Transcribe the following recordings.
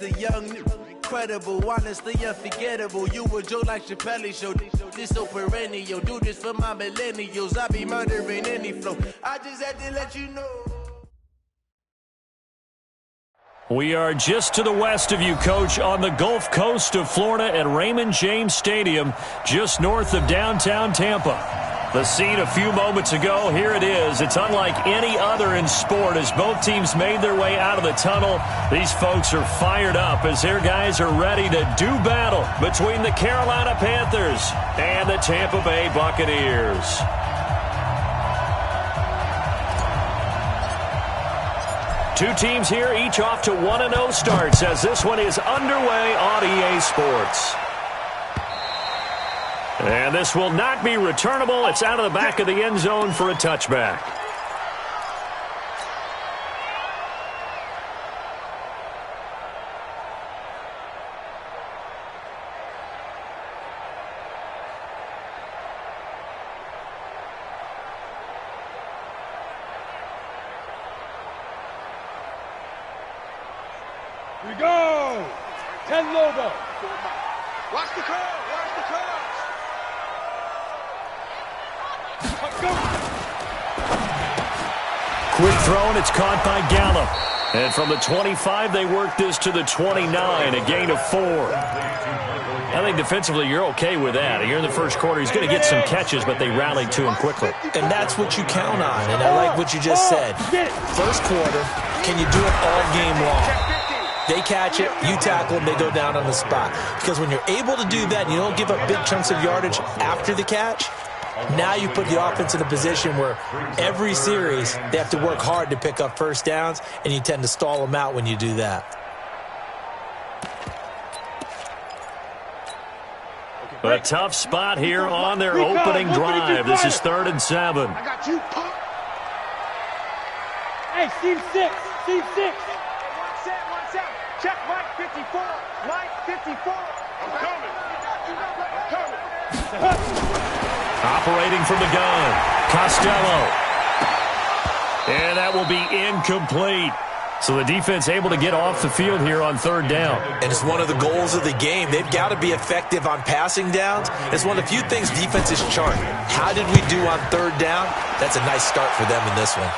the young, incredible, honestly unforgettable. You a joke like Chappelle Show. This so perennial. Do this for my millennials. I be murdering any flow. I just had to let you know. We are just to the west of you, Coach, on the Gulf Coast of Florida at Raymond James Stadium, just north of downtown Tampa. The scene a few moments ago, here it is. It's unlike any other in sport as both teams made their way out of the tunnel. These folks are fired up as their guys are ready to do battle between the Carolina Panthers and the Tampa Bay Buccaneers. Two teams here, each off to 1-0 starts as this one is underway on EA Sports. And this will not be returnable. It's out of the back of the end zone for a touchback. Here we go! 10 logo. Watch the curl, watch the curl. Let's go. Quick throw, and it's caught by Gallup. And from the 25, they work this to the 29, a gain of 4. I think defensively you're okay with that. Here in the first quarter, he's going to get some catches, but they rallied to him quickly. And that's what you count on, and I like what you just said. First quarter, can you do it all game long? They catch it, you tackle them, they go down on the spot. Because when you're able to do that and you don't give up big chunks of yardage after the catch, now you put the offense in a position where every series they have to work hard to pick up first downs, and you tend to stall them out when you do that. A tough spot here on their opening drive. This is 3rd and 7. I got you. Hey, Steve 6. Steve 6. One set. Check Mike 54. Mike 54. I'm coming. Operating from the gun, Costello. And that will be incomplete. So the defense able to get off the field here on 3rd down. And it's one of the goals of the game. They've got to be effective on passing downs. It's one of the few things defenses chart. How did we do on 3rd down? That's a nice start for them in this one.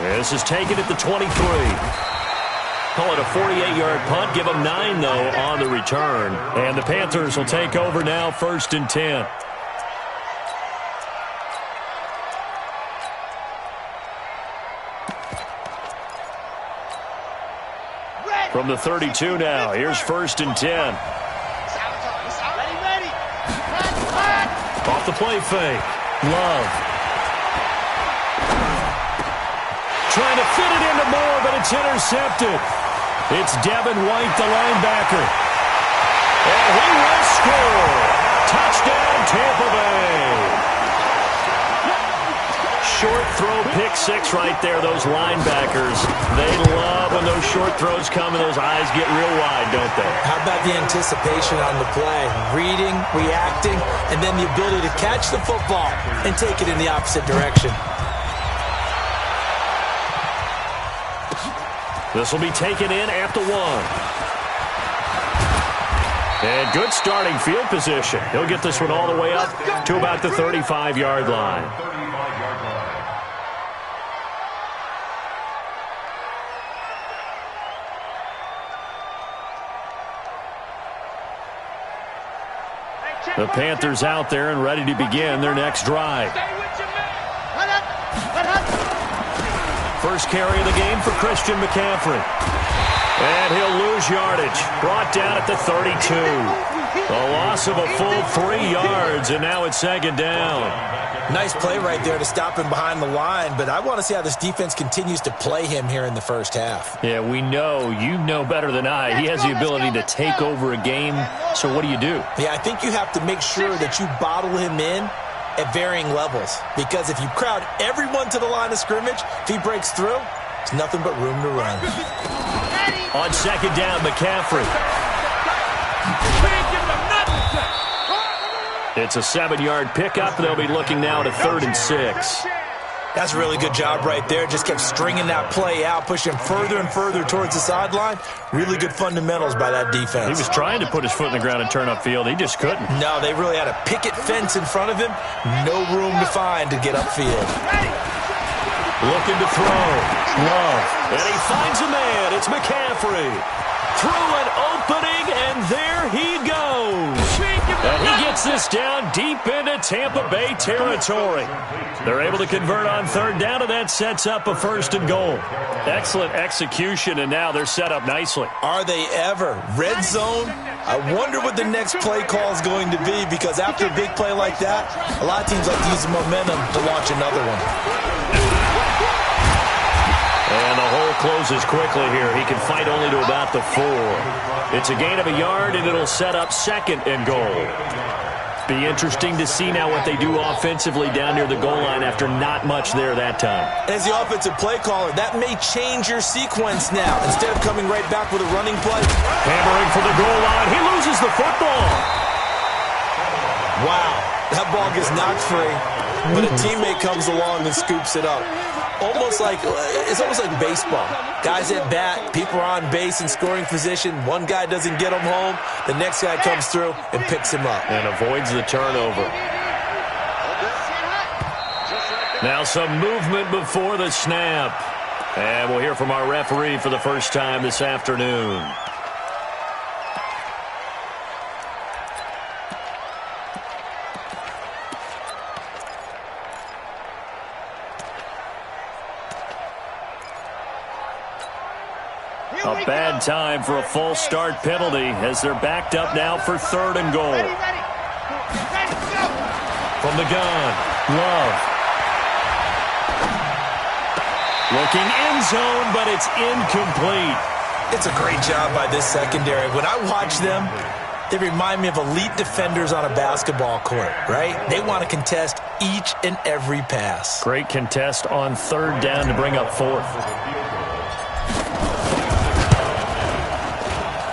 This is taken at the 23. Call it a 48-yard punt. Give them 9, though, on the return. And the Panthers will take over now, 1st and 10. From the 32 now, here's 1st and 10. Off the play fake. Love. Trying to fit it into Moore, but it's intercepted. It's Devin White, the linebacker. And he will score. Touchdown, Tampa Bay. Short throw, pick 6 right there, those linebackers. They love when those short throws come and those eyes get real wide, don't they? How about the anticipation on the play? Reading, reacting, and then the ability to catch the football and take it in the opposite direction. This will be taken in at the 1. And good starting field position. He'll get this one all the way up to about the 35-yard line. The Panthers out there and ready to begin their next drive. First carry of the game for Christian McCaffrey. And he'll lose yardage. Brought down at the 32. A loss of a full 3 yards, and now it's 2nd down. Nice play right there to stop him behind the line, but I want to see how this defense continues to play him here in the first half. Yeah, we know. You know better than I. He has the ability to take over a game, so what do you do? Yeah, I think you have to make sure that you bottle him in at varying levels, because if you crowd everyone to the line of scrimmage, if he breaks through, it's nothing but room to run. On 2nd down, McCaffrey. It's a 7-yard pickup. They'll be looking now to 3rd and 6. That's a really good job right there. Just kept stringing that play out, pushing further and further towards the sideline. Really good fundamentals by that defense. He was trying to put his foot in the ground and turn upfield. He just couldn't. No, they really had a picket fence in front of him. No room to find to get upfield. Looking to throw. Love. And he finds a man. It's McCaffrey. Through an opening, and there he goes. And he gets this down deep into Tampa Bay territory. They're able to convert on third down, and that sets up a 1st and goal. Excellent execution, and now they're set up nicely. Are they ever? Red zone? I wonder what the next play call is going to be, because after a big play like that, a lot of teams like to use the momentum to launch another one. And the hole closes quickly here. He can fight only to about the 4. It's a gain of a yard, and it'll set up 2nd and goal. Be interesting to see now what they do offensively down near the goal line after not much there that time. As the offensive play caller, that may change your sequence now. Instead of coming right back with a running play. Hammering for the goal line. He loses the football. Wow. That ball gets knocked free, but a teammate comes along and scoops it up. It's almost like baseball. Guys at bat, people are on base in scoring position. One guy doesn't get him home. The next guy comes through and picks him up. And avoids the turnover. Now some movement before the snap. And we'll hear from our referee for the first time this afternoon. A bad time for a false start penalty as they're backed up now for 3rd and goal. From the gun, Love. Looking end zone, but it's incomplete. It's a great job by this secondary. When I watch them, they remind me of elite defenders on a basketball court, right? They want to contest each and every pass. Great contest on 3rd down to bring up 4th.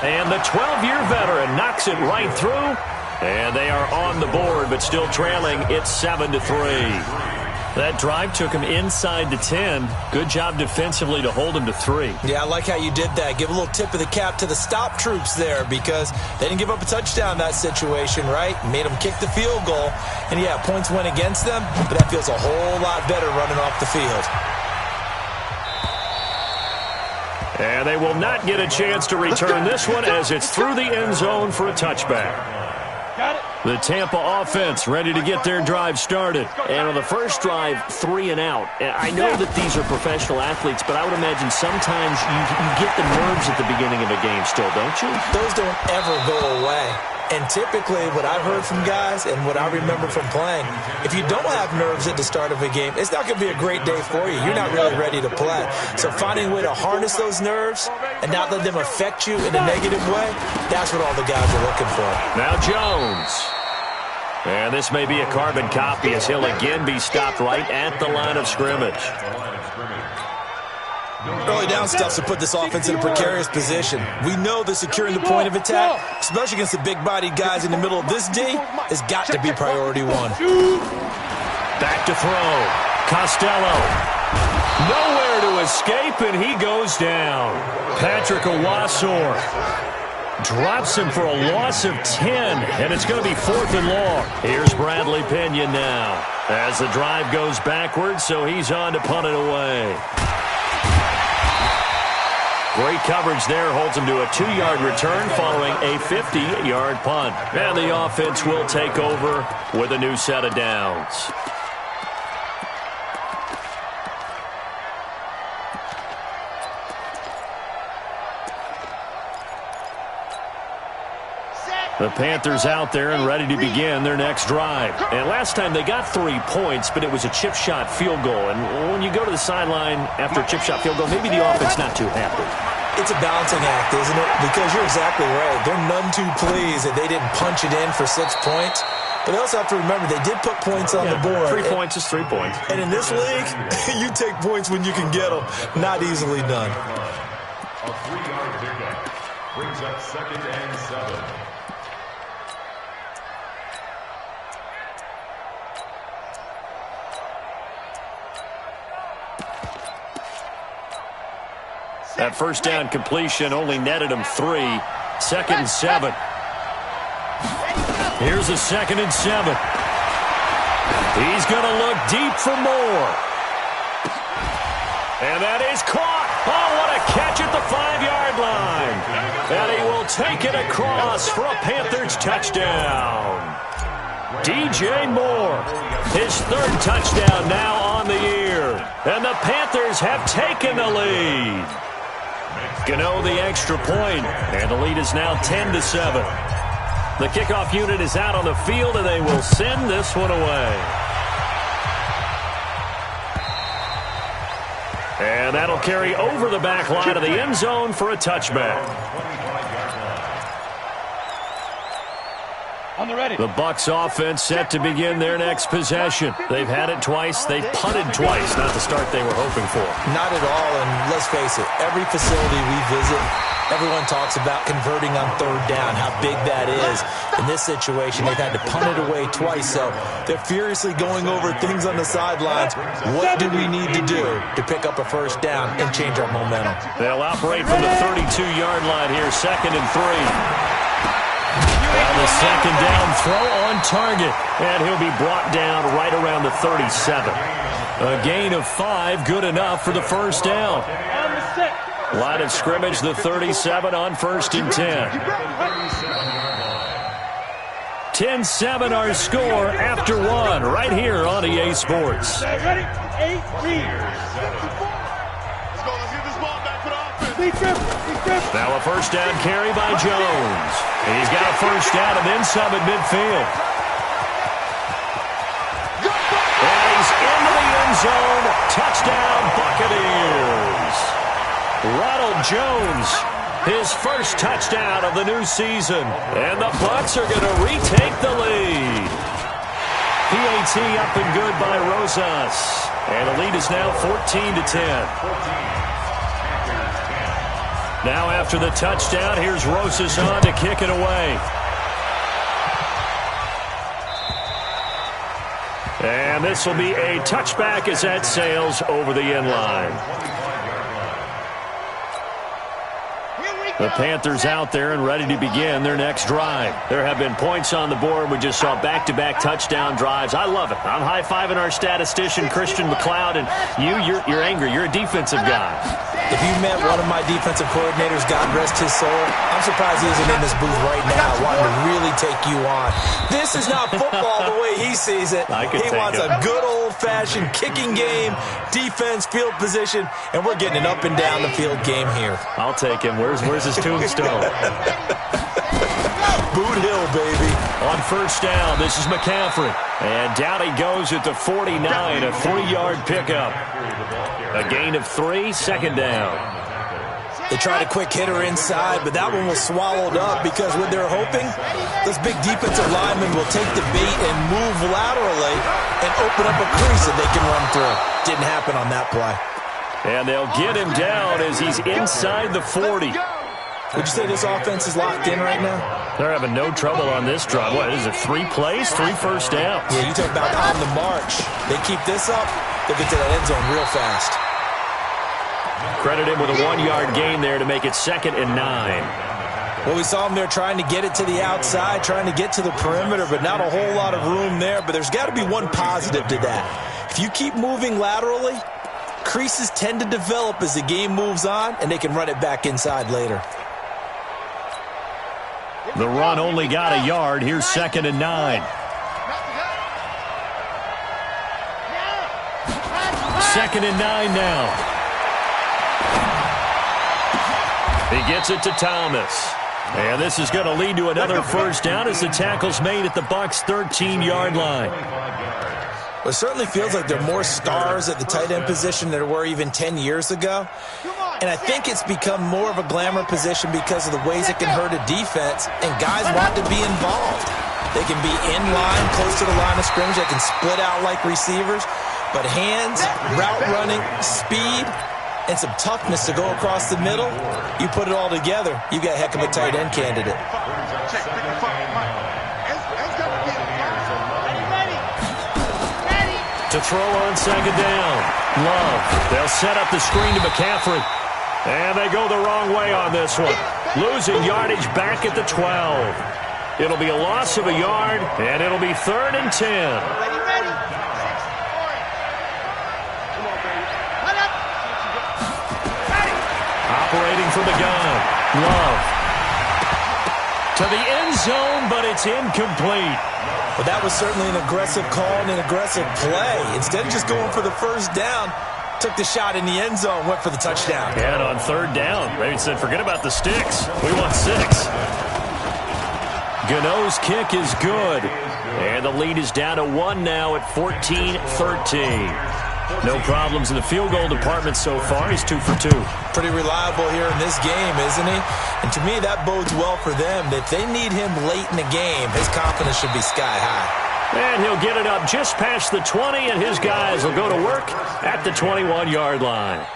And the 12-year veteran knocks it right through. And they are on the board, but still trailing. It's 7-3. That drive took him inside the 10. Good job defensively to hold him to 3. Yeah, I like how you did that. Give a little tip of the cap to the stop troops there, because they didn't give up a touchdown in that situation, right? Made them kick the field goal. And, yeah, points went against them, but that feels a whole lot better running off the field. And they will not get a chance to return this one as it's through the end zone for a touchback. The Tampa offense ready to get their drive started. And on the first drive, 3 and out. I know that these are professional athletes, but I would imagine sometimes you get the nerves at the beginning of a game still, don't you? Those don't ever go away. And typically what I've heard from guys and what I remember from playing, if you don't have nerves at the start of a game, it's not going to be a great day for you. You're not really ready to play. So finding a way to harness those nerves and not let them affect you in a negative way, that's what all the guys are looking for. Now Jones. And this may be a carbon copy as he'll again be stopped right at the line of scrimmage. Early down stuff to put this offense in a precarious position. We know that securing the point of attack, especially against the big-bodied guys in the middle of this D, has got to be priority 1. Back to throw. Costello. Nowhere to escape, and he goes down. Patrick Owasor drops him for a loss of 10, and it's going to be 4th and long. Here's Bradley Pinion now as the drive goes backwards, so he's on to punt it away. Great coverage there, holds him to a 2-yard return following a 50-yard punt. And the offense will take over with a new set of downs. The Panthers out there and ready to begin their next drive. And last time they got 3 points, but it was a chip shot field goal. And when you go to the sideline after a chip shot field goal, maybe the offense not too happy. It's a balancing act, isn't it? Because you're exactly right. They're none too pleased that they didn't punch it in for 6 points. But they also have to remember they did put points on the board. 3 points is 3 points. And in this league, you take points when you can get them. Not easily done. A 3-yard pickup brings up 2nd and 7. That first down completion only netted him 3. 2nd and 7. Here's a 2nd and 7. He's going to look deep for more. And that is caught. Oh, what a catch at the 5-yard line. And he will take it across for a Panthers touchdown. DJ Moore, his 3rd touchdown now on the year. And the Panthers have taken the lead. Gano the extra point, and the lead is now 10-7. The kickoff unit is out on the field, and they will send this one away. And that'll carry over the back line of the end zone for a touchback. The Bucs offense set to begin their next possession. They've had it twice. They've punted twice. Not the start they were hoping for. Not at all, and let's face it, every facility we visit, everyone talks about converting on 3rd down, how big that is. In this situation, they've had to punt it away twice, so they're furiously going over things on the sidelines. What do we need to do to pick up a 1st down and change our momentum? They'll operate from the 32-yard line here, 2nd and 3. And the 2nd down throw on target, and he'll be brought down right around the 37. A gain of 5, good enough for the 1st down. Line of scrimmage, the 37 on 1st and 10. 10-7 our score after 1 right here on EA Sports. Ready? 8 Now a 1st down carry by Jones. He's got a 1st down and then some at midfield. And he's into the end zone. Touchdown, Buccaneers. Ronald Jones, his 1st touchdown of the new season. And the Bucs are going to retake the lead. PAT up and good by Rosas. And the lead is now 14-10. Now after the touchdown, here's Rosas on to kick it away. And this will be a touchback as that sails over the end line. The Panthers out there and ready to begin their next drive. There have been points on the board. We just saw back-to-back touchdown drives. I love it. I'm high-fiving our statistician, Christian McLeod, and you're angry. You're a defensive guy. If you met one of my defensive coordinators, God rest his soul, I'm surprised he isn't in this booth right now wanting to really take you on. This is not football the way he sees it. He wants a good old-fashioned kicking game, defense, field position, and we're getting an up-and-down the field game here. I'll take him. Where's his tombstone? Boot Hill, baby. On 1st down, this is McCaffrey. And down he goes at the 49, a 3-yard pickup. A gain of 3, 2nd down. They tried a quick hitter inside, but that one was swallowed up because what they're hoping, those big defensive linemen will take the bait and move laterally and open up a crease that they can run through. Didn't happen on that play. And they'll get him down as he's inside the 40. Would you say this offense is locked in right now? They're having no trouble on this drive. What is it, 3 plays, 3 first downs? Yeah, you talk about on the march. They keep this up, they'll get to that end zone real fast. Credit him with a 1-yard gain there to make it 2nd and 9. Well, we saw them there trying to get it to the outside, trying to get to the perimeter, but not a whole lot of room there. But there's got to be one positive to that. If you keep moving laterally, creases tend to develop as the game moves on, and they can run it back inside later. The run only got a yard. Here's 2nd and 9. 2nd and 9 now. He gets it to Thomas. And this is going to lead to another 1st down as the tackle's made at the Bucs' 13-yard line. Well, it certainly feels like there are more stars at the tight end position than there were even 10 years ago. And I think it's become more of a glamour position because of the ways it can hurt a defense, and guys want to be involved. They can be in line, close to the line of scrimmage. They can split out like receivers. But hands, route running, speed, and some toughness to go across the middle, you put it all together, you got a heck of a tight end candidate. To throw on 2nd down. Love. They'll set up the screen to McCaffrey. And they go the wrong way on this one. Losing yardage back at the 12. It'll be a loss of a yard, and it'll be 3rd and 10. Ready. Operating from the gun. Love. To the end zone, but it's incomplete. Well, that was certainly an aggressive call and an aggressive play. Instead of just going for the first down, took the shot in the end zone, went for the touchdown. And on 3rd down, they said, forget about the sticks. We want 6. Gano's kick is good. And the lead is down to 1 now at 14-13. No problems in the field goal department so far. He's 2 for 2. Pretty reliable here in this game, isn't he? And to me, that bodes well for them. If they need him late in the game, his confidence should be sky high. And he'll get it up just past the 20, and his guys will go to work at the 21-yard line.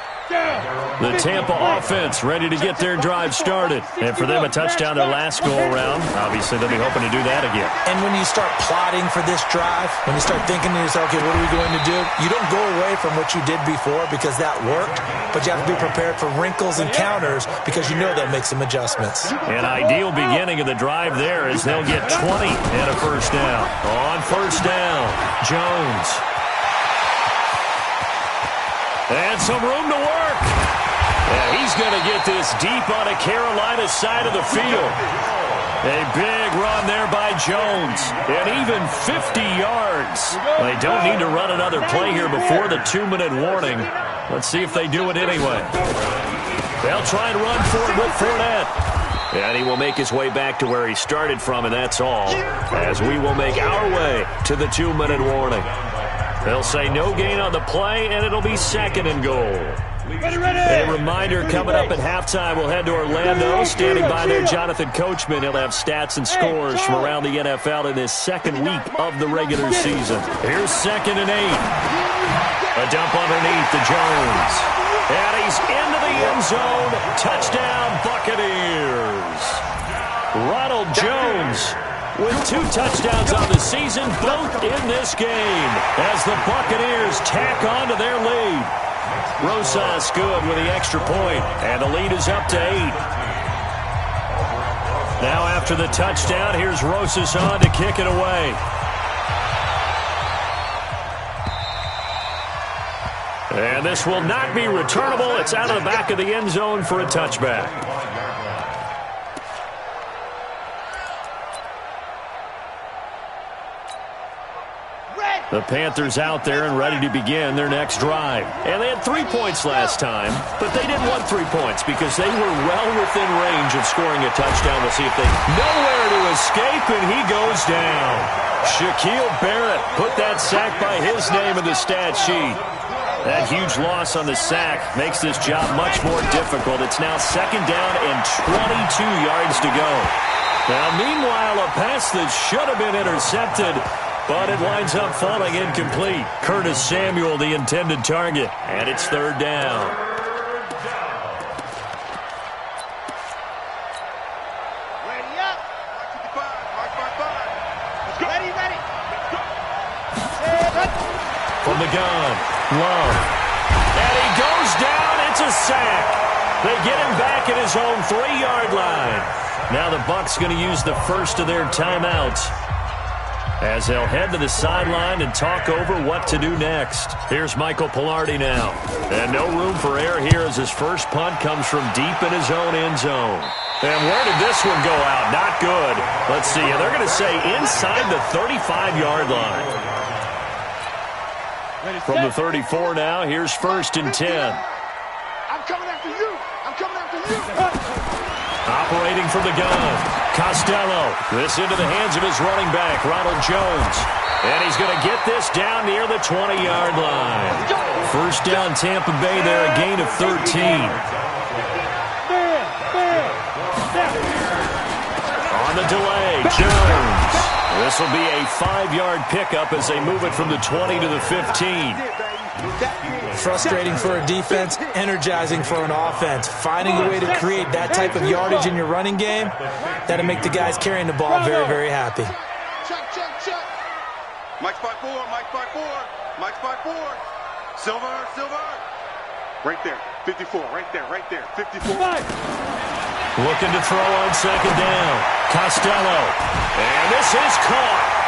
The Tampa offense ready to get their drive started. And for them, a touchdown their last go-around. Obviously, they'll be hoping to do that again. And when you start plotting for this drive, when you start thinking to yourself, okay, what are we going to do? You don't go away from what you did before because that worked, but you have to be prepared for wrinkles and counters because you know they'll make some adjustments. An ideal beginning of the drive there is they'll get 20 and a first down. On first down, Jones. And some room to work. Yeah, he's going to get this deep on a Carolina side of the field. A big run there by Jones. And even 50 yards. They don't need to run another play here before the 2-minute warning. Let's see if they do it anyway. They'll try and run for it with Fournette. And he will make his way back to where he started from, and that's all. As we will make our way to the 2-minute warning. They'll say no gain on the play, and it'll be 2nd and goal. A reminder, coming up at halftime, we'll head to Orlando. Standing by there, Jonathan Coachman. He'll have stats and scores from around the NFL in his 2nd week of the regular season. Here's 2nd and 8. A dump underneath to Jones. And he's into the end zone. Touchdown, Buccaneers. Ronald Jones with 2 touchdowns on the season, both in this game, as the Buccaneers tack on to their lead. Rosas good with the extra point, and the lead is up to 8. Now after the touchdown, here's Rosas on to kick it away. And this will not be returnable. It's out of the back of the end zone for a touchback. The Panthers out there and ready to begin their next drive. And they had 3 points last time, but they didn't want 3 points because they were well within range of scoring a touchdown. We'll see if they nowhere to escape, and he goes down. Shaquille Barrett put that sack by his name in the stat sheet. That huge loss on the sack makes this job much more difficult. It's now 2nd down and 22 yards to go. Now, meanwhile, a pass that should have been intercepted, but it winds up falling incomplete. Curtis Samuel, the intended target, and it's 3rd down. Ready up. Ready. From the gun, Love. And he goes down. It's a sack. They get him back at his own 3-yard line. Now the Bucs going to use the first of their timeouts, as they'll head to the sideline and talk over what to do next. Here's Michael Pilardi now. And no room for error here as his first punt comes from deep in his own end zone. And where did this one go out? Not good. Let's see. They're going to say inside the 35-yard line. From the 34 now, here's 1st and 10. I'm coming after you. Operating from the gun, Costello. This into the hands of his running back, Ronald Jones. And he's going to get this down near the 20-yard line. First down, Tampa Bay there, a gain of 13. On the delay, Jones. This will be a 5-yard pickup as they move it from the 20 to the 15. Frustrating for a defense, energizing for an offense. Finding a way to create that type of yardage in your running game, that'll make the guys carrying the ball very, very happy. Check. Mike's 5-4. Silver. Right there. 54, right there, 54. Looking to throw on second down. Costello. And this is caught.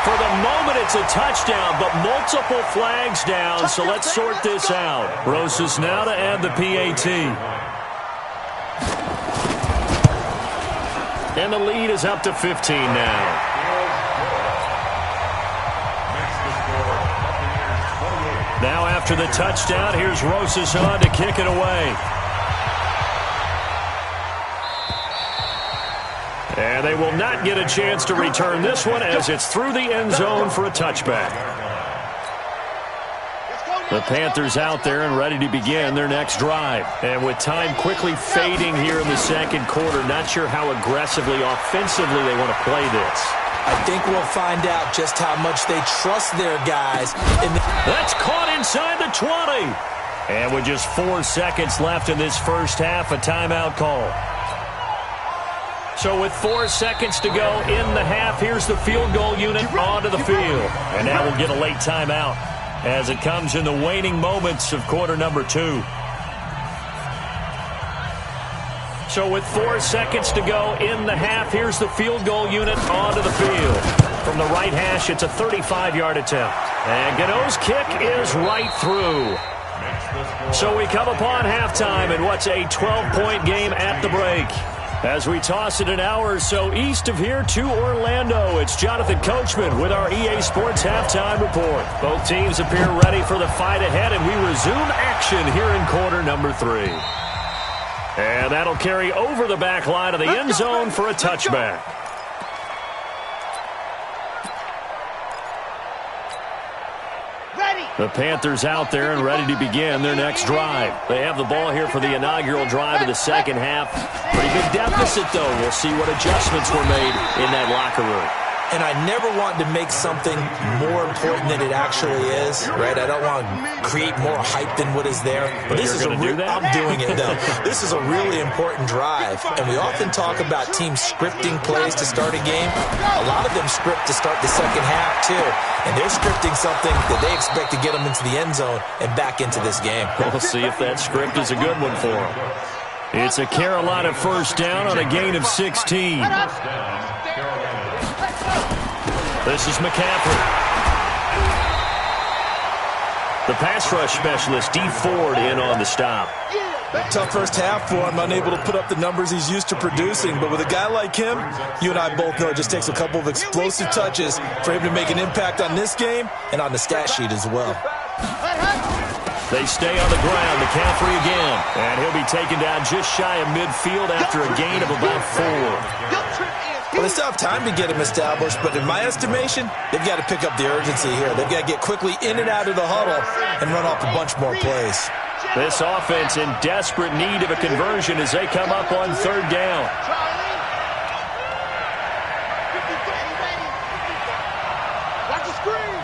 For the moment, it's a touchdown, but multiple flags down, so let's sort this out. Rosas now to add the PAT. And the lead is up to 15 now. Now after the touchdown, here's Rosas on to kick it away. And they will not get a chance to return this one as it's through the end zone for a touchback. The Panthers out there and ready to begin their next drive. And with time quickly fading here in the second quarter, not sure how aggressively, offensively they want to play this. I think we'll find out just how much they trust their guys. That's caught inside the 20. And with just 4 seconds left in this first half, a timeout call. So with 4 seconds to go in the half, here's the field goal unit onto the field. And now we'll get a late timeout as it comes in the waning moments of quarter number 2. So with 4 seconds to go in the half, here's the field goal unit onto the field. From the right hash, it's a 35-yard attempt. And Gano's kick is right through. So we come upon halftime in what's a 12-point game at the break. As we toss it an hour or so east of here to Orlando, it's Jonathan Coachman with our EA Sports Halftime Report. Both teams appear ready for the fight ahead, and we resume action here in quarter number 3. And that'll carry over the back line of the end zone for a touchback. The Panthers out there and ready to begin their next drive. They have the ball here for the inaugural drive of the second half. Pretty big deficit, though. We'll see what adjustments were made in that locker room. And I never want to make something more important than it actually is, right? I don't want to create more hype than what is there. But this is I'm doing it, though. This is a really important drive. And we often talk about teams scripting plays to start a game. A lot of them script to start the second half, too. And they're scripting something that they expect to get them into the end zone and back into this game. We'll see if that script is a good one for them. It's a Carolina first down on a gain of 16. This is McCaffrey. The pass rush specialist, D. Ford, in on the stop. Tough first half for him, unable to put up the numbers he's used to producing. But with a guy like him, you and I both know it just takes a couple of explosive touches for him to make an impact on this game and on the stat sheet as well. They stay on the ground. McCaffrey again. And he'll be taken down just shy of midfield after a gain of about 4. Well, they still have time to get him established, but in my estimation, they've got to pick up the urgency here. They've got to get quickly in and out of the huddle and run off a bunch more plays. This offense in desperate need of a conversion as they come up on third down. Watch the screen.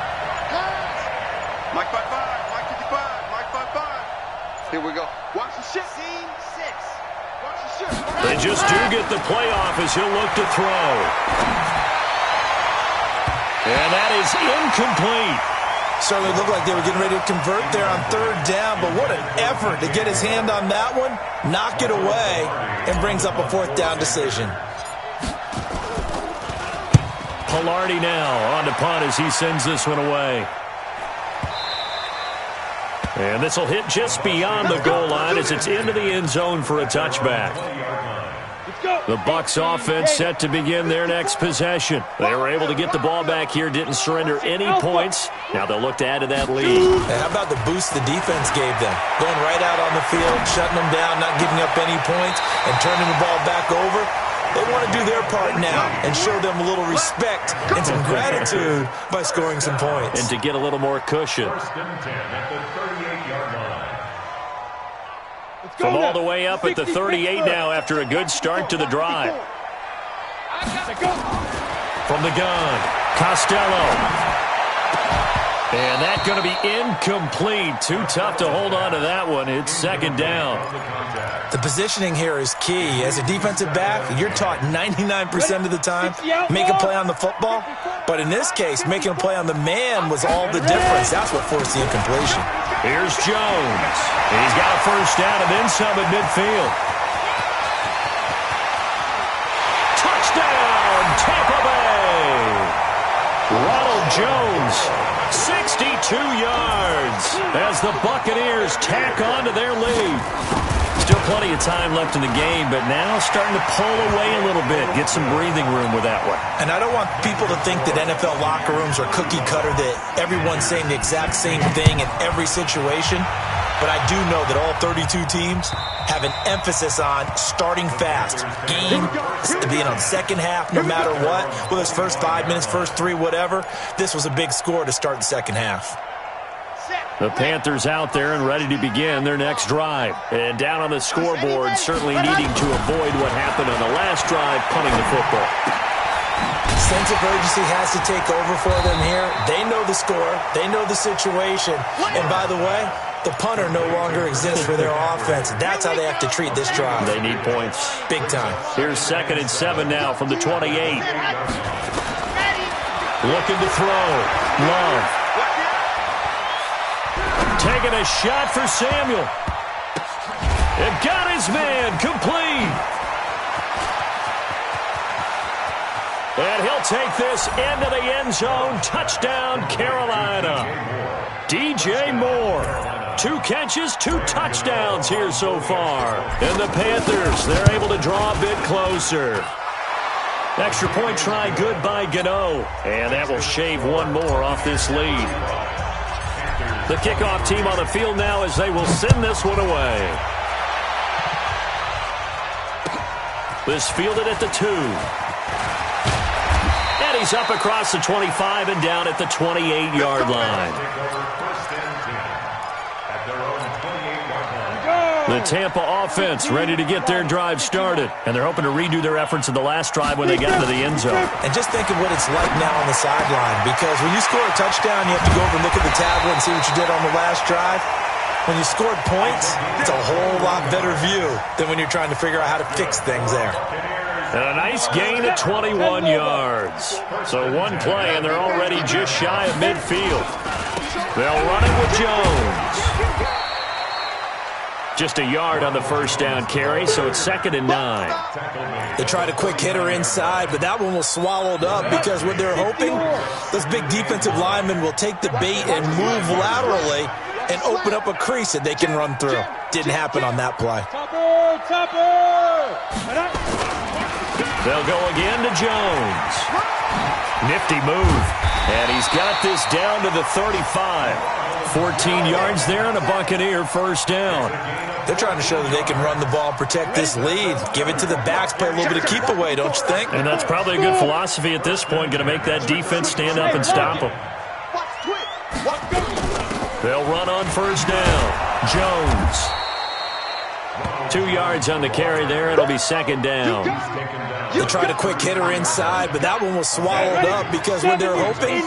Mike 55, Mike 55, Mike 55. Here we go. Watch the shit. Scene 6. Watch the shit. They just do get the playoff as he'll look to throw. And that is incomplete. Certainly looked like they were getting ready to convert there on third down, but what an effort to get his hand on that one, knock it away, and brings up a fourth down decision. Pilardi now on to punt as he sends this one away. And this will hit just beyond the goal line as it's into the end zone for a touchback. The Bucs offense set to begin their next possession. They were able to get the ball back here, didn't surrender any points. Now they'll look to add to that lead. And how about the boost the defense gave them? Going right out on the field, shutting them down, not giving up any points, and turning the ball back over. They want to do their part now and show them a little respect and some gratitude by scoring some points. And to get a little more cushion. From all the way up at the 38 now after a good start to the drive. From the gun, Costello. And that's going to be incomplete. Too tough to hold on to that one. It's second down. The positioning here is key. As a defensive back, you're taught 99% of the time, make a play on the football. But in this case, making a play on the man was all the difference. That's what forced the incompletion. Here's Jones. He's got a first down and then some at midfield. Touchdown, Tampa Bay! Ronald Jones, 62 yards as the Buccaneers tack on to their lead. Still plenty of time left in the game, but now starting to pull away a little bit. Get some breathing room with that one. And I don't want people to think that NFL locker rooms are cookie cutter, that everyone's saying the exact same thing in every situation. But I do know that all 32 teams have an emphasis on starting fast. Game, being on the second half, no matter what. Whether it's first 5 minutes, first 3, whatever. This was a big score to start the second half. The Panthers out there and ready to begin their next drive. And down on the scoreboard, certainly needing to avoid what happened on the last drive, punting the football. Sense of urgency has to take over for them here. They know the score. They know the situation. And by the way, the punter no longer exists for their offense. That's how they have to treat this drive. They need points. Big time. Here's 2nd and 7 now from the 28. Looking to throw. Love. Taking a shot for Samuel. It got his man complete. And he'll take this into the end zone. Touchdown, Carolina. DJ Moore. 2 catches, 2 touchdowns here so far. And the Panthers, they're able to draw a bit closer. Extra point try good by Gano. And that will shave one more off this lead. The kickoff team on the field now as they will send this one away. This fielded at the 2. And he's up across the 25 and down at the 28-yard line. The Tampa offense ready to get their drive started. And they're hoping to redo their efforts in the last drive when they got to the end zone. And just think of what it's like now on the sideline. Because when you score a touchdown, you have to go over and look at the tablet and see what you did on the last drive. When you scored points, it's a whole lot better view than when you're trying to figure out how to fix things there. And a nice gain of 21 yards. So one play, and they're already just shy of midfield. They'll run it with Jones. Just a yard on the first down carry, so it's 2nd and 9. They tried a quick hitter inside, but that one was swallowed up because what they're hoping, those big defensive linemen will take the bait and move laterally and open up a crease that they can run through. Didn't happen on that play. They'll go again to Jones. Nifty move. And he's got this down to the 35. 14 yards there and a Buccaneer first down. They're trying to show that they can run the ball and protect this lead. Give it to the backs, play a little bit of keep away, don't you think? And that's probably a good philosophy at this point, going to make that defense stand up and stop them. They'll run on first down. Jones. 2 yards on the carry there. It'll be 2nd down. They tried a quick hitter inside, but that one was swallowed up because what they're hoping,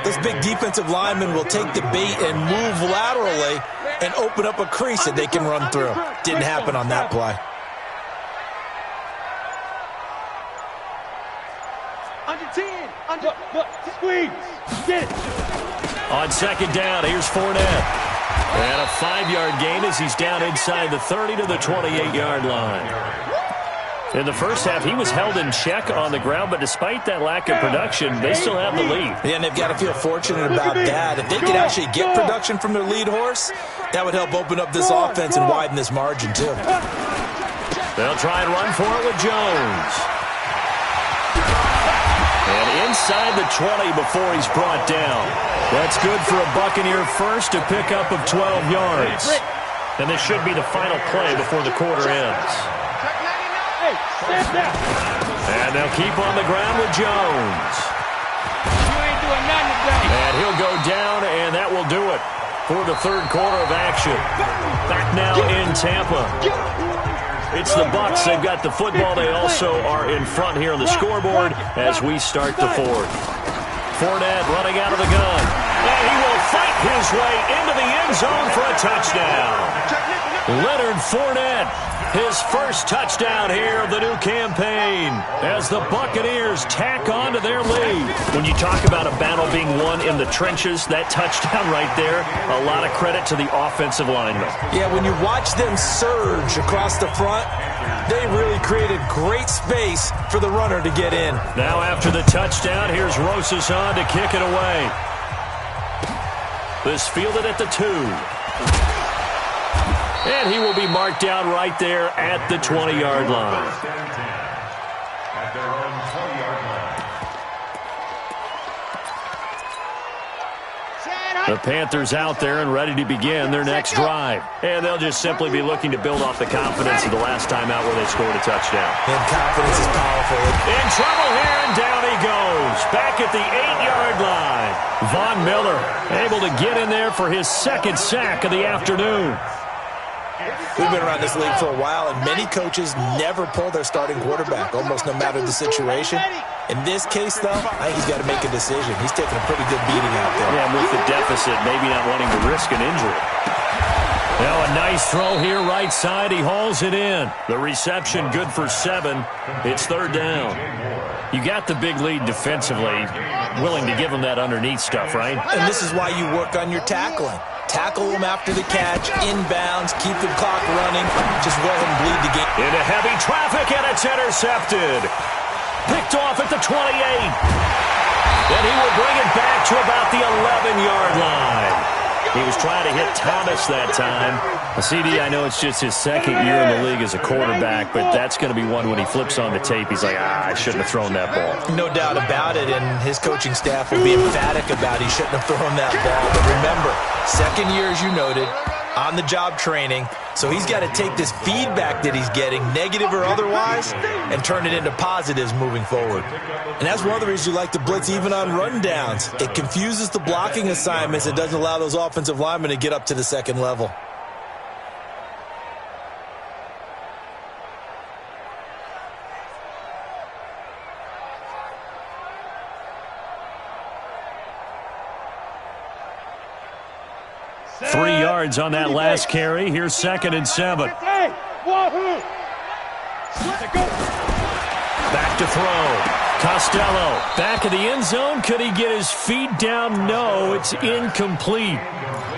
those big defensive linemen will take the bait and move laterally and open up a crease that they can run through. Didn't happen on that play. Under 10. Squeeze. Get it. On 2nd down, here's Fournette. And a 5-yard gain as he's down inside the 30 to the 28-yard line. In the first half, he was held in check on the ground, but despite that lack of production, they still have the lead. Yeah, and they've got to feel fortunate about that. If they could actually get production from their lead horse, that would help open up this offense and widen this margin, too. They'll try and run for it with Jones. And inside the 20 before he's brought down. That's good for a Buccaneer first to pick up of 12 yards. And this should be the final play before the quarter ends. And they'll keep on the ground with Jones. And he'll go down, and that will do it for the third quarter of action. Back now in Tampa. It's the Bucs. They've got the football. They also are in front here on the scoreboard as we start the fourth. Fournette running out of the gun. And he will fight his way into the end zone for a touchdown. Leonard Fournette, his first touchdown here of the new campaign as the Buccaneers tack on to their lead. When you talk about a battle being won in the trenches, that touchdown right there, a lot of credit to the offensive linemen. Yeah, when you watch them surge across the front, they really created great space for the runner to get in. Now after the touchdown, here's Rosas on to kick it away. This fielded at the 2. And he will be marked down right there at the 20-yard line. At their own 20-yard line. The Panthers out there and ready to begin their next drive. And they'll just simply be looking to build off the confidence of the last time out where they scored a touchdown. And confidence is powerful. In trouble here, and down he goes. Back at the 8-yard line. Von Miller able to get in there for his second sack of the afternoon. We've been around this league for a while, and many coaches never pull their starting quarterback, almost no matter the situation. In this case, though, I think he's got to make a decision. He's taking a pretty good beating out there. Yeah, with the deficit, maybe not wanting to risk an injury. Now a nice throw here right side. He hauls it in. The reception good for 7. It's third down. You got the big lead defensively, willing to give him that underneath stuff, right? And this is why you work on your tackling. Tackle him after the catch, inbounds, keep the clock running, just let him bleed the game. Into heavy traffic, and it's intercepted. Picked off at the 28. And he will bring it back to about the 11-yard line. He was trying to hit Thomas that time. CD, I know it's just his second year in the league as a quarterback, but that's going to be one when he flips on the tape. He's like, I shouldn't have thrown that ball. No doubt about it, and his coaching staff will be emphatic about he shouldn't have thrown that ball. But remember, second year, as you noted, on-the-job training, so he's got to take this feedback that he's getting, negative or otherwise, and turn it into positives moving forward. And that's one of the reasons you like to blitz even on rundowns. It confuses the blocking assignments. It doesn't allow those offensive linemen to get up to the second level. Three yards on that last carry. Here's 2nd and 7. Back to throw. Costello back of the end zone. Could he get his feet down? No, it's incomplete.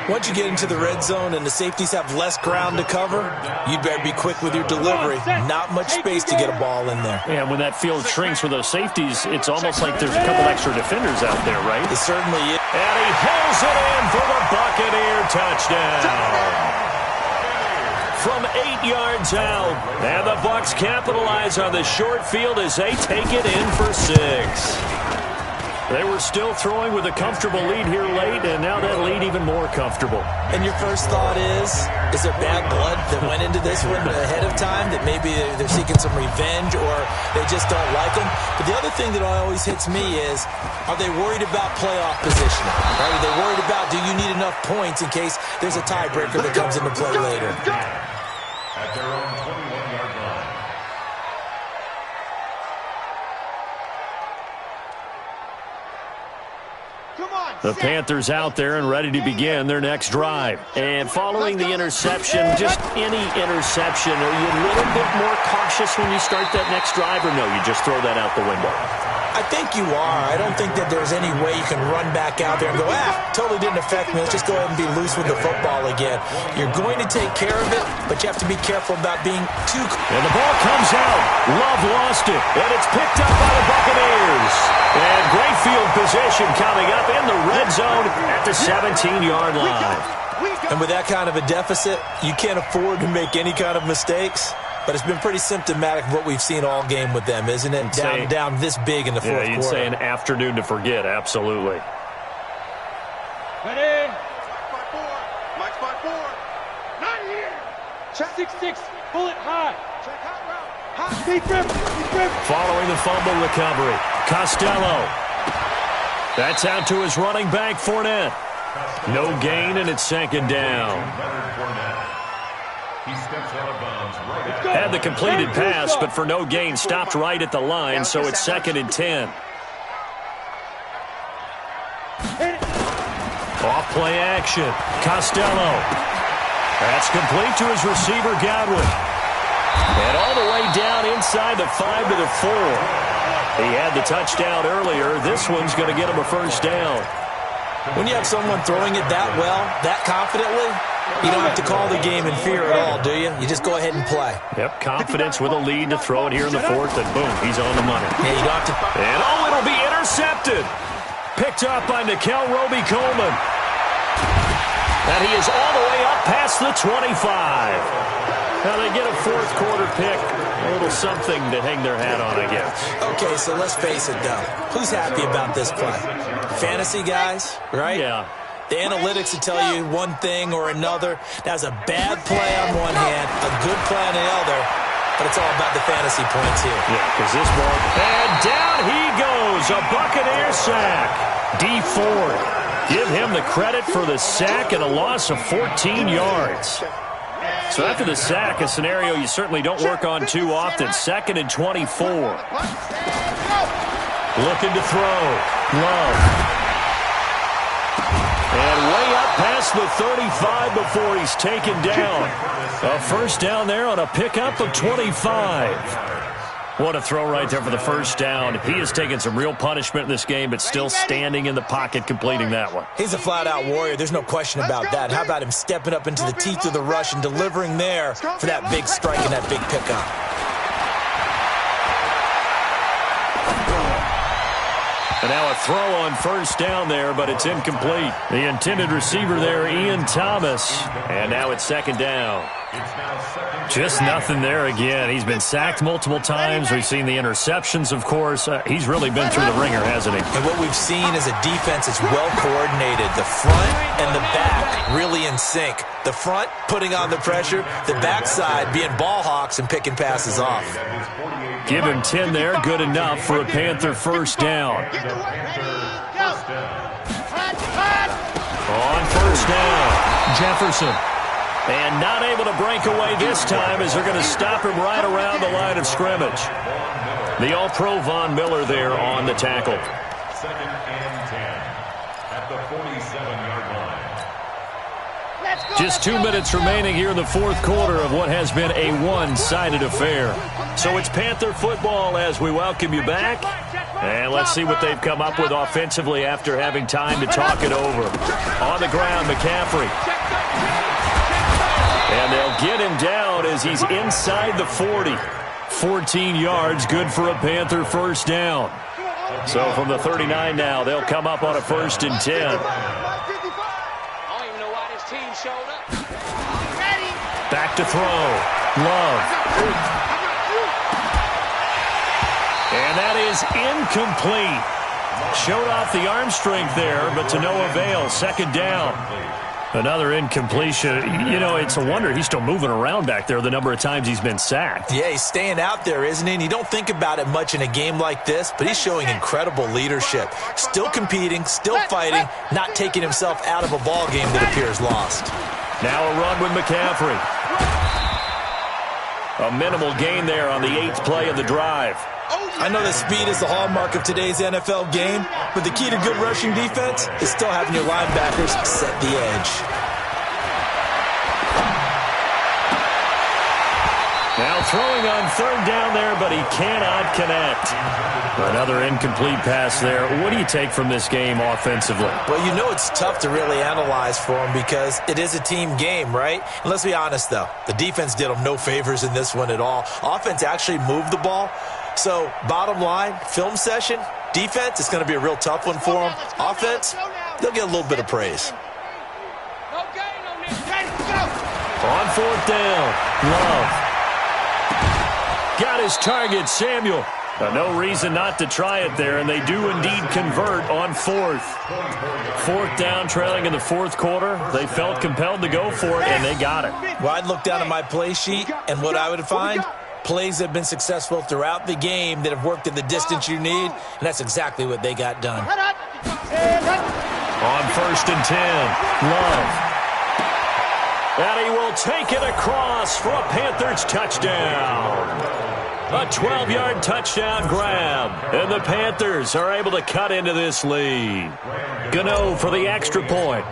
Once you get into the red zone and the safeties have less ground to cover, you better be quick with your delivery. Not much space to get a ball in there. Yeah, when that field shrinks with those safeties, it's almost like there's a couple extra defenders out there, right? It certainly is. And he pulls it in for the Buccaneer touchdown. From 8 yards out. And the Bucs capitalize on the short field as they take it in for 6. They were still throwing with a comfortable lead here late, and now that lead even more comfortable. And your first thought is there bad blood that went into this one ahead of time, that maybe they're seeking some revenge or they just don't like them? But the other thing that always hits me is, are they worried about playoff positioning? Right? Are they worried about, do you need enough points in case there's a tiebreaker that comes into play later? At their own 21-yard line. The Panthers out there and ready to begin their next drive. And following the interception, just any interception, are you a little bit more cautious when you start that next drive, or no, you just throw that out the window? I think you are. I don't think that there's any way you can run back out there and go, totally didn't affect me. Let's just go ahead and be loose with the football again. You're going to take care of it, but you have to be careful about being too... And the ball comes out. Love lost it, and it's picked up by the Buccaneers. And great field position coming up in the red zone at the 17-yard line. And with that kind of a deficit, you can't afford to make any kind of mistakes. But it's been pretty symptomatic of what we've seen all game with them, isn't it? Down this big in the fourth quarter. Yeah, you'd say an afternoon to forget, absolutely. Ready? Mike's by 4. Not here. Check 6-6. Pull it high. Check hot route. Hot. Deep rip. Following the fumble recovery, Costello. That's out to his running back, Fournette. No gain, and it's 2nd down. He steps out of bounds right at Had the completed pass, but for no gain, stopped right at the line, so it's 2nd and 10. Off play action. Costello. That's complete to his receiver, Godwin. And all the way down inside the 5 to the 4. He had the touchdown earlier. This one's going to get him a first down. When you have someone throwing it that well, that confidently, you don't have to call the game in fear at all, do you? You just go ahead and play. Yep, confidence with a lead to throw it here in the 4th, and boom, he's on the money. Yeah, you don't have to. And it'll be intercepted. Picked up by Nikel Roby-Coleman. And he is all the way up past the 25. Now they get a 4th quarter pick. A little something to hang their hat on, I guess. Okay, so let's face it, though. Who's happy about this play? Fantasy guys, right? Yeah. The analytics will tell you one thing or another. That's a bad play on one hand, a good play on the other, but it's all about the fantasy points here. Yeah, because this ball, and down he goes, a Buccaneer sack. D Ford, give him the credit for the sack and a loss of 14 yards. So after the sack, a scenario you certainly don't work on too often. 2nd and 24. Looking to throw. Love. And way up past the 35 before he's taken down. A first down there on a pickup of 25. What a throw right there for the first down. He has taken some real punishment in this game, but still standing in the pocket completing that one. He's a flat-out warrior. There's no question about that. How about him stepping up into the teeth of the rush and delivering there for that big strike and that big pickup? And now a throw on first down there, but it's incomplete. The intended receiver there, Ian Thomas. And now it's 2nd down. Just nothing there again. He's been sacked multiple times. We've seen the interceptions, of course. He's really been through the ringer, hasn't he? And what we've seen is a defense that's well coordinated. The front and the back really in sync. The front putting on the pressure, the backside being ball hawks and picking passes off. Give him 10 there. Good enough for a Panther first down. On first down, Jefferson. And not able to break away this time as they're going to stop him right around the line of scrimmage. The All-Pro Von Miller there on the tackle. 2nd and 10 at the 47-yard line. Just 2 minutes remaining here in the 4th quarter of what has been a one-sided affair. So it's Panther football as we welcome you back. And let's see what they've come up with offensively after having time to talk it over. On the ground, McCaffrey. And they'll get him down as he's inside the 40. 14 yards, good for a Panther first down. So from the 39 now, they'll come up on a 1st and 10. Back to throw. Love. And that is incomplete. Showed off the arm strength there, but to no avail. 2nd down. Another incompletion. You know, it's a wonder he's still moving around back there the number of times he's been sacked. Yeah, he's staying out there, isn't he? And you don't think about it much in a game like this, but he's showing incredible leadership. Still competing, still fighting, not taking himself out of a ball game that appears lost. Now a run with McCaffrey. A minimal gain there on the 8th play of the drive. I know that speed is the hallmark of today's NFL game, but the key to good rushing defense is still having your linebackers set the edge. Now throwing on 3rd down there, but he cannot connect. Another incomplete pass there. What do you take from this game offensively? Well, you know it's tough to really analyze for him because it is a team game, right? And let's be honest, though. The defense did them no favors in this one at all. Offense actually moved the ball. So, bottom line, film session, defense, it's going to be a real tough one for them. Offense, they'll get a little bit of praise. On 4th down, Love. Got his target, Samuel. No reason not to try it there, and they do indeed convert on 4th. 4th down, trailing in the 4th quarter. They felt compelled to go for it, and they got it. Well, I'd look down at my play sheet, and what I would find, plays that have been successful throughout the game that have worked in the distance you need, and that's exactly what they got done. On 1st and 10, Love. And he will take it across for a Panthers touchdown. A 12-yard touchdown grab. And the Panthers are able to cut into this lead. Gano for the extra point.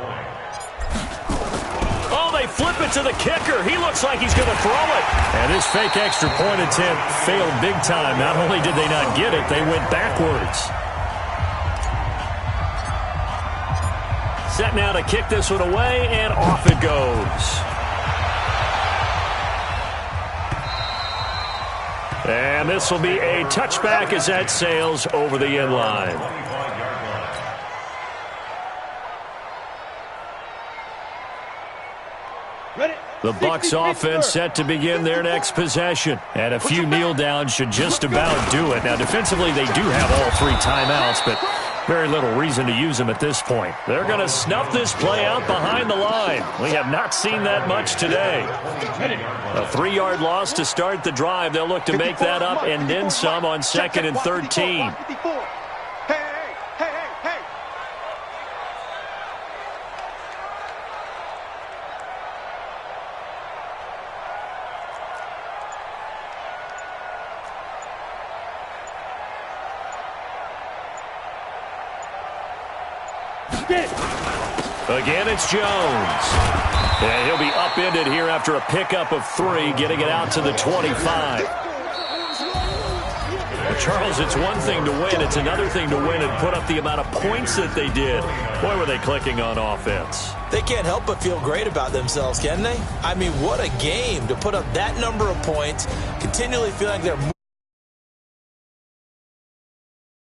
Oh, they flip it to the kicker. He looks like he's going to throw it. And this fake extra point attempt failed big time. Not only did they not get it, they went backwards. Set now to kick this one away, and off it goes. And this will be a touchback as that sails over the end line. The Bucs offense set to begin their next possession. And a few kneel downs should just about do it. Now, defensively, they do have all 3 timeouts, but very little reason to use them at this point. They're going to snuff this play out behind the line. We have not seen that much today. A 3-yard loss to start the drive. They'll look to make that up and then some on 2nd and 13. Again, it's Jones. And he'll be upended here after a pickup of 3, getting it out to the 25. Well, Charles, it's one thing to win. It's another thing to win and put up the amount of points that they did. Boy, were they clicking on offense. They can't help but feel great about themselves, can they? I mean, what a game to put up that number of points, continually feeling like they're